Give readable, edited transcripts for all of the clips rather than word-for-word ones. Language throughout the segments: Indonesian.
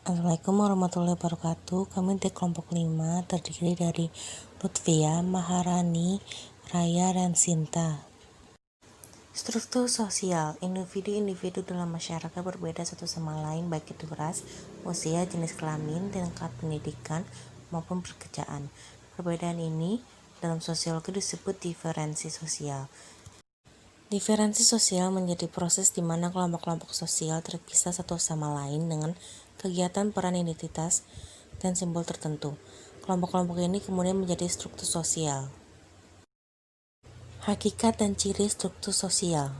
Assalamualaikum warahmatullahi wabarakatuh. Kami di kelompok 5 terdiri dari Lutfia, Maharani, Raya, dan Sinta. Struktur sosial. Individu-individu dalam masyarakat berbeda satu sama lain baik itu ras, usia, jenis kelamin, tingkat pendidikan, maupun pekerjaan. Perbedaan ini dalam sosiologi disebut diferensi sosial. Diferensi sosial menjadi proses di mana kelompok-kelompok sosial terpisah satu sama lain dengan kegiatan, peran, identitas, dan simbol tertentu. Kelompok-kelompok ini kemudian menjadi struktur sosial. Hakikat dan ciri struktur sosial.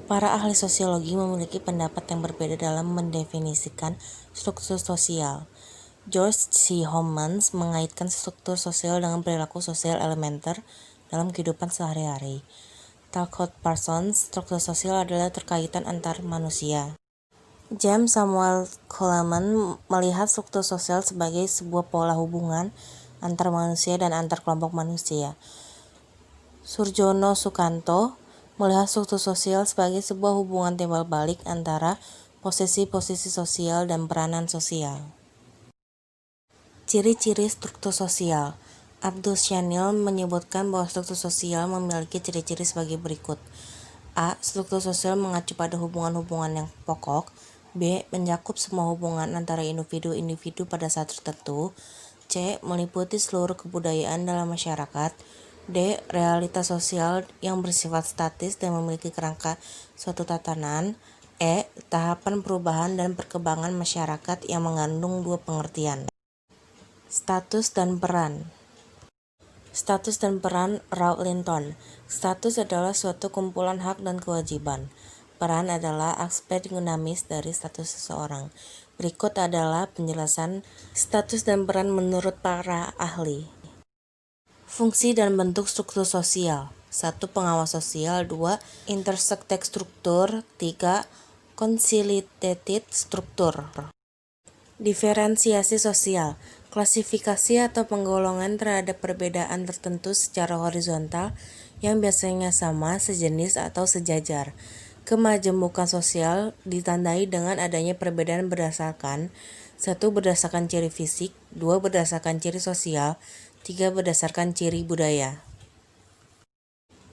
Para ahli sosiologi memiliki pendapat yang berbeda dalam mendefinisikan struktur sosial. George C. Homans mengaitkan struktur sosial dengan perilaku sosial elementer dalam kehidupan sehari-hari. Talcott Parsons, struktur sosial adalah terkaitan antar manusia. James Samuel Coleman melihat struktur sosial sebagai sebuah pola hubungan antar manusia dan antar kelompok manusia. Surjono Sukanto melihat struktur sosial sebagai sebuah hubungan timbal balik antara posisi-posisi sosial dan peranan sosial. Ciri-ciri struktur sosial. Abdul Shanil menyebutkan bahwa struktur sosial memiliki ciri-ciri sebagai berikut. A. Struktur sosial mengacu pada hubungan-hubungan yang pokok. B. Mencakup semua hubungan antara individu-individu pada saat tertentu. C. Meliputi seluruh kebudayaan dalam masyarakat. D. Realitas sosial yang bersifat statis dan memiliki kerangka suatu tatanan. E. Tahapan perubahan dan perkembangan masyarakat yang mengandung dua pengertian. Status dan peran. Status dan peran Ralph Linton. Status adalah suatu kumpulan hak dan kewajiban. Peran adalah aspek dinamis dari status seseorang. Berikut adalah penjelasan status dan peran menurut para ahli. Fungsi dan bentuk struktur sosial. 1. Pengawas sosial. 2. Intersected struktur. 3. Consolidated struktur. Diferensiasi sosial. Klasifikasi atau penggolongan terhadap perbedaan tertentu secara horizontal yang biasanya sama, sejenis, atau sejajar. Kemajemukan sosial ditandai dengan adanya perbedaan berdasarkan 1. Berdasarkan ciri fisik, 2. Berdasarkan ciri sosial, 3. Berdasarkan ciri budaya.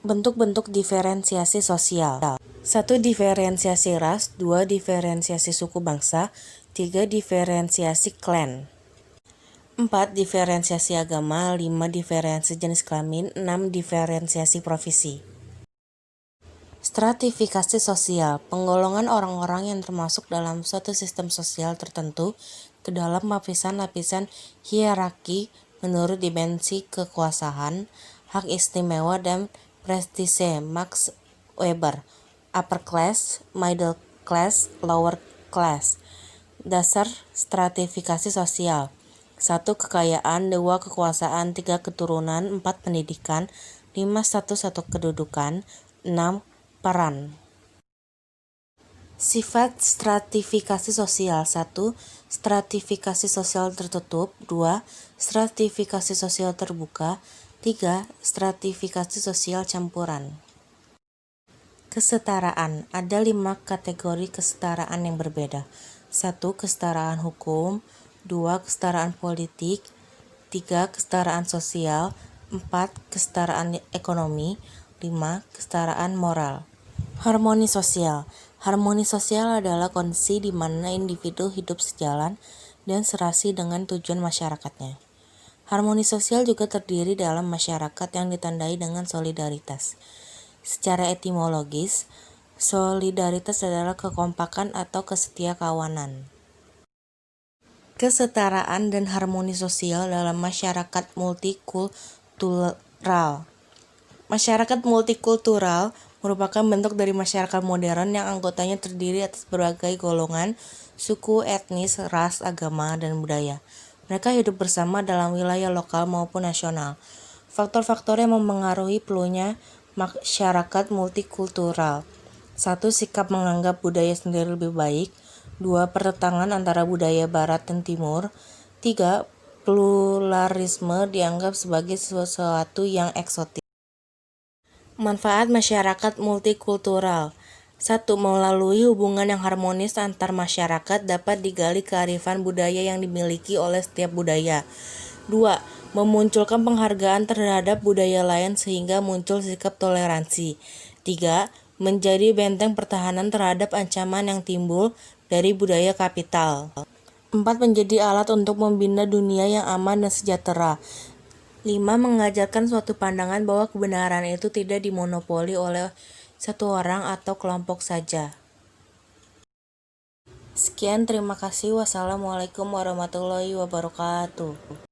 Bentuk-bentuk diferensiasi sosial. 1. Diferensiasi ras, 2. Diferensiasi suku bangsa, 3. Diferensiasi klan. 4. Diferensiasi agama, 5. Diferensiasi jenis kelamin, 6. Diferensiasi profesi. Stratifikasi sosial, penggolongan orang-orang yang termasuk dalam suatu sistem sosial tertentu ke dalam lapisan-lapisan hierarki menurut dimensi kekuasaan, hak istimewa, dan prestise. Max Weber. Upper class, middle class, lower class. Dasar stratifikasi sosial. 1. Kekayaan, 2. Kekuasaan, 3. Keturunan, 4. Pendidikan, 5. Status atau kedudukan, 6. Peran. Sifat stratifikasi sosial. 1. Stratifikasi sosial tertutup, 2. Stratifikasi sosial terbuka, 3. Stratifikasi sosial campuran. Kesetaraan. Ada 5 kategori kesetaraan yang berbeda. 1. Kesetaraan hukum, 2. Kesetaraan politik, 3. Kesetaraan sosial, 4. Kesetaraan ekonomi, 5. Kesetaraan moral. Harmoni sosial. Harmoni sosial adalah kondisi di mana individu hidup sejalan dan serasi dengan tujuan masyarakatnya. Harmoni sosial juga terdiri dalam masyarakat yang ditandai dengan solidaritas. Secara etimologis, solidaritas adalah kekompakan atau kesetiakawanan. Kesetaraan dan harmoni sosial dalam masyarakat multikultural. Masyarakat multikultural merupakan bentuk dari masyarakat modern yang anggotanya terdiri atas berbagai golongan, suku, etnis, ras, agama, dan budaya. Mereka hidup bersama dalam wilayah lokal maupun nasional. Faktor-faktor yang mempengaruhi perlunya masyarakat multikultural. 1. Sikap menganggap budaya sendiri lebih baik. 2. Pertentangan antara budaya barat dan timur. 3. Pluralisme dianggap sebagai sesuatu yang eksotis. Manfaat masyarakat multikultural. 1. Melalui hubungan yang harmonis antar masyarakat dapat digali kearifan budaya yang dimiliki oleh setiap budaya. 2. Memunculkan penghargaan terhadap budaya lain sehingga muncul sikap toleransi. 3. Menjadi benteng pertahanan terhadap ancaman yang timbul dari budaya kapital. 4. Menjadi alat untuk membina dunia yang aman dan sejahtera. 5. Mengajarkan suatu pandangan bahwa kebenaran itu tidak dimonopoli oleh satu orang atau kelompok saja. Sekian, terima kasih. Wassalamualaikum warahmatullahi wabarakatuh.